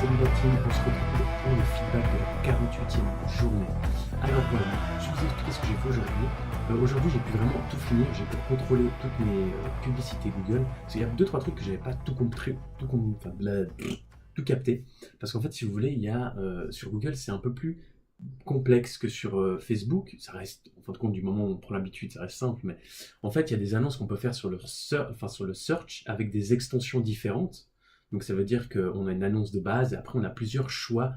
Salut la team, on se retrouve pour le feedback de la 48e journée. Alors voilà, je vais vous expliquer ce que j'ai fait aujourd'hui. Aujourd'hui, j'ai pu vraiment tout finir, j'ai pu contrôler toutes mes publicités Google. Parce qu'il y a deux, trois trucs que j'avais pas tout compris, tout capté. Parce qu'en fait, si vous voulez, il y a sur Google, c'est un peu plus complexe que sur Facebook. Ça reste, en fin de compte, du moment où on prend l'habitude, ça reste simple. Mais en fait, il y a des annonces qu'on peut faire sur sur le search avec des extensions différentes. Donc ça veut dire qu'on a une annonce de base et après on a plusieurs choix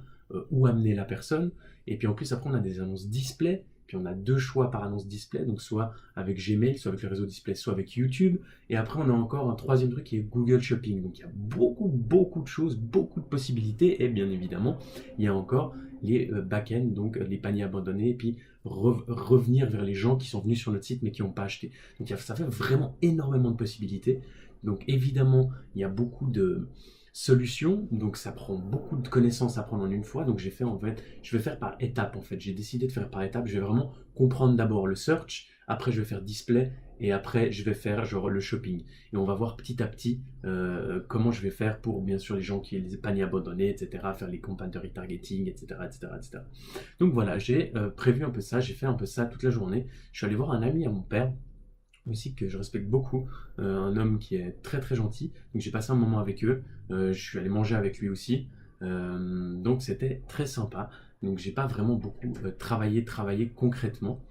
où amener la personne. Et puis en plus après on a des annonces display. Puis on a deux choix par annonce display, donc soit avec Gmail, soit avec le réseau display, soit avec YouTube. Et après on a encore un troisième truc qui est Google Shopping. Donc il y a beaucoup de choses, beaucoup de possibilités. Et bien évidemment, il y a encore les back-end, donc les paniers abandonnés, et puis revenir vers les gens qui sont venus sur notre site mais qui n'ont pas acheté. Donc ça fait vraiment énormément de possibilités. Donc évidemment, il y a beaucoup de solutions, donc ça prend beaucoup de connaissances à prendre en une fois. Donc j'ai fait en fait, je vais faire par étapes en fait. J'ai décidé de faire par étapes. Je vais vraiment comprendre d'abord le search, après je vais faire display et après je vais faire genre le shopping. Et on va voir petit à petit comment je vais faire pour bien sûr les gens qui ont les paniers abandonnés, etc. Faire les campagnes de retargeting, etc., etc., etc. Donc voilà, j'ai prévu un peu ça. J'ai fait un peu ça toute la journée. Je suis allé voir un ami à mon père aussi que je respecte beaucoup, un homme qui est très très gentil. Donc j'ai passé un moment avec eux, je suis allé manger avec lui aussi, donc c'était très sympa. Donc j'ai pas vraiment beaucoup travaillé concrètement.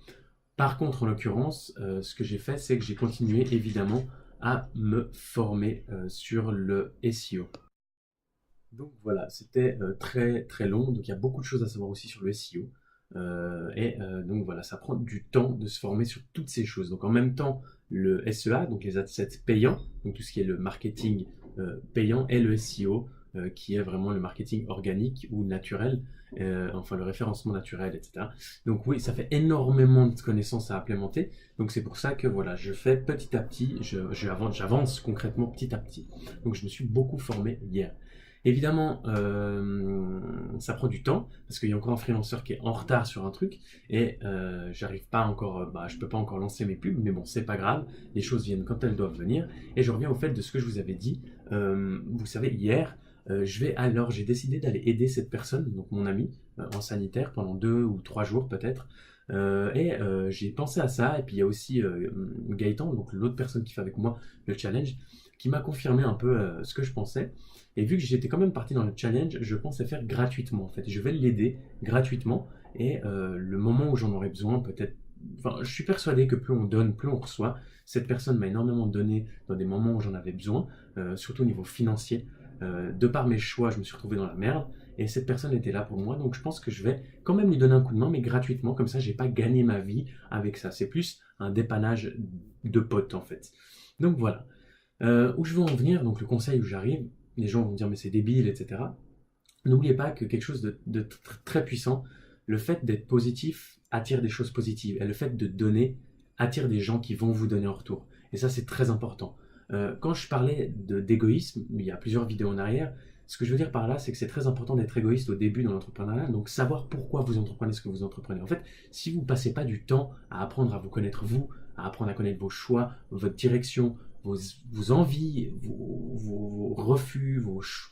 Par contre, en l'occurrence, ce que j'ai fait, c'est que j'ai continué évidemment à me former sur le SEO. Donc voilà, c'était très très long, donc il y a beaucoup de choses à savoir aussi sur le SEO. Donc voilà, ça prend du temps de se former sur toutes ces choses. Donc en même temps, le SEA, donc les assets payants, donc tout ce qui est le marketing payant, et le SEO, qui est vraiment le marketing organique ou naturel, enfin le référencement naturel, etc. Donc oui, ça fait énormément de connaissances à implémenter. Donc c'est pour ça que voilà, je fais petit à petit, j'avance concrètement petit à petit. Donc je me suis beaucoup formé hier. Évidemment, ça prend du temps parce qu'il y a encore un freelanceur qui est en retard sur un truc et j'arrive pas encore, je peux pas encore lancer mes pubs, mais bon, c'est pas grave, les choses viennent quand elles doivent venir. Et je reviens au fait de ce que je vous avais dit. Vous savez, hier, j'ai décidé d'aller aider cette personne, donc mon ami, en sanitaire pendant 2 ou 3 jours peut-être. J'ai pensé à ça, et puis il y a aussi Gaëtan, donc l'autre personne qui fait avec moi le challenge, qui m'a confirmé un peu ce que je pensais. Et vu que j'étais quand même parti dans le challenge, je pensais faire gratuitement en fait. Je vais l'aider gratuitement et le moment où j'en aurai besoin, peut-être. Enfin, je suis persuadé que plus on donne, plus on reçoit. Cette personne m'a énormément donné dans des moments où j'en avais besoin, surtout au niveau financier. De par mes choix, je me suis retrouvé dans la merde et cette personne était là pour moi. Donc je pense que je vais quand même lui donner un coup de main, mais gratuitement. Comme ça, j'ai pas gagné ma vie avec ça. C'est plus un dépannage de potes en fait. Donc voilà. Où je veux en venir, donc le conseil où j'arrive, les gens vont dire mais c'est débile, etc. N'oubliez pas que quelque chose de très puissant, le fait d'être positif attire des choses positives et le fait de donner attire des gens qui vont vous donner en retour. Et ça c'est très important. Quand je parlais d'égoïsme, il y a plusieurs vidéos en arrière, ce que je veux dire par là, c'est que c'est très important d'être égoïste au début dans l'entrepreneuriat, donc savoir pourquoi vous entreprenez ce que vous entreprenez. En fait, si vous ne passez pas du temps à apprendre à vous connaître vous, à apprendre à connaître vos choix, votre direction, vos envies, vos refus,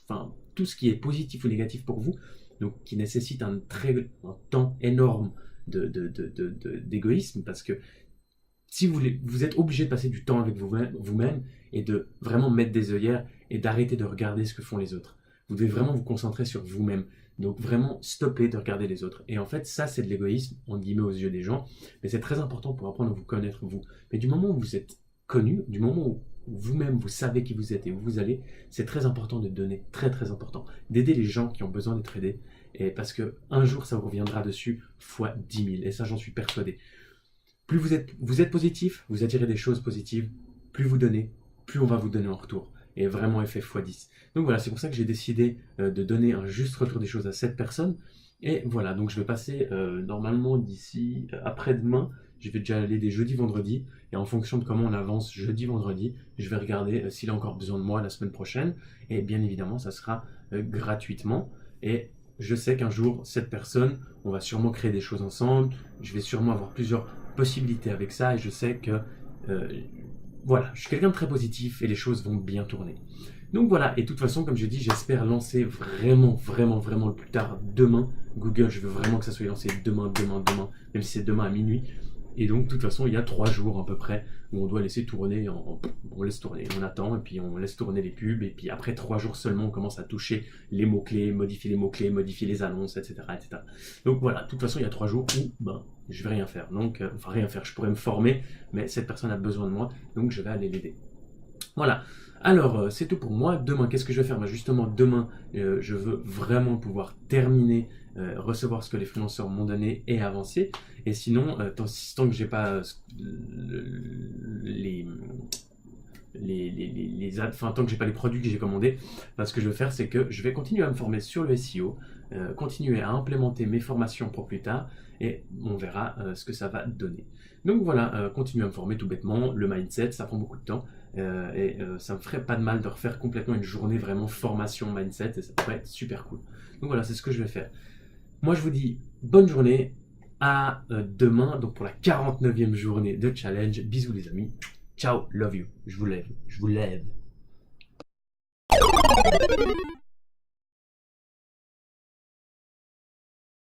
enfin, tout ce qui est positif ou négatif pour vous, donc qui nécessite un temps énorme d'égoïsme, parce que si vous êtes obligé de passer du temps avec vous-même et de vraiment mettre des œillères et d'arrêter de regarder ce que font les autres. Vous devez vraiment vous concentrer sur vous-même. Donc vraiment stopper de regarder les autres. Et en fait, ça c'est de l'égoïsme, en guillemets aux yeux des gens, mais c'est très important pour apprendre à vous connaître vous. Mais du moment où vous êtes connu, du moment où vous-même vous savez qui vous êtes et où vous allez, c'est très important de donner, très très important, d'aider les gens qui ont besoin d'être aidés, et parce que un jour ça vous reviendra dessus fois 10 000, et ça j'en suis persuadé. Plus vous êtes positif, vous attirez des choses positives, plus vous donnez, plus on va vous donner en retour. Et vraiment effet x10. Donc voilà, c'est pour ça que j'ai décidé de donner un juste retour des choses à cette personne. Et voilà, donc je vais passer normalement d'ici après-demain, je vais déjà aller des jeudi, vendredi. Et en fonction de comment on avance jeudi, vendredi, je vais regarder s'il a encore besoin de moi la semaine prochaine. Et bien évidemment, ça sera gratuitement. Et je sais qu'un jour, cette personne, on va sûrement créer des choses ensemble. Je vais sûrement avoir plusieurs possibilités avec ça. Et je sais que voilà, je suis quelqu'un de très positif et les choses vont bien tourner. Donc voilà, et de toute façon, comme je dis, j'espère lancer vraiment, vraiment, vraiment le plus tard demain. Google, je veux vraiment que ça soit lancé demain, même si c'est demain à minuit. Et donc, de toute façon, il y a 3 jours à peu près où on doit laisser tourner, on laisse tourner, on attend, et puis on laisse tourner les pubs, et puis après 3 jours seulement, on commence à toucher les mots-clés, modifier les annonces, etc., etc. Donc voilà, de toute façon, il y a 3 jours où, je vais rien faire. Donc, enfin, rien faire, je pourrais me former, mais cette personne a besoin de moi, donc je vais aller l'aider. Voilà. Alors, c'est tout pour moi. Demain, qu'est-ce que je vais faire? Justement, demain, je veux vraiment pouvoir terminer, recevoir ce que les freelanceurs m'ont donné et avancer. Et sinon, tant que j'ai pas les, tant que j'ai pas les produits que j'ai commandés, ce que je vais faire, c'est que je vais continuer à me former sur le SEO, continuer à implémenter mes formations pour plus tard, et on verra ce que ça va donner. Donc voilà, continuer à me former tout bêtement. Le mindset, ça prend beaucoup de temps, ça me ferait pas de mal de refaire complètement une journée vraiment formation mindset, et ça pourrait être super cool. Donc voilà, c'est ce que je vais faire. Moi, je vous dis bonne journée, à demain, donc pour la 49e journée de challenge. Bisous les amis. Ciao, love you. Je vous lève.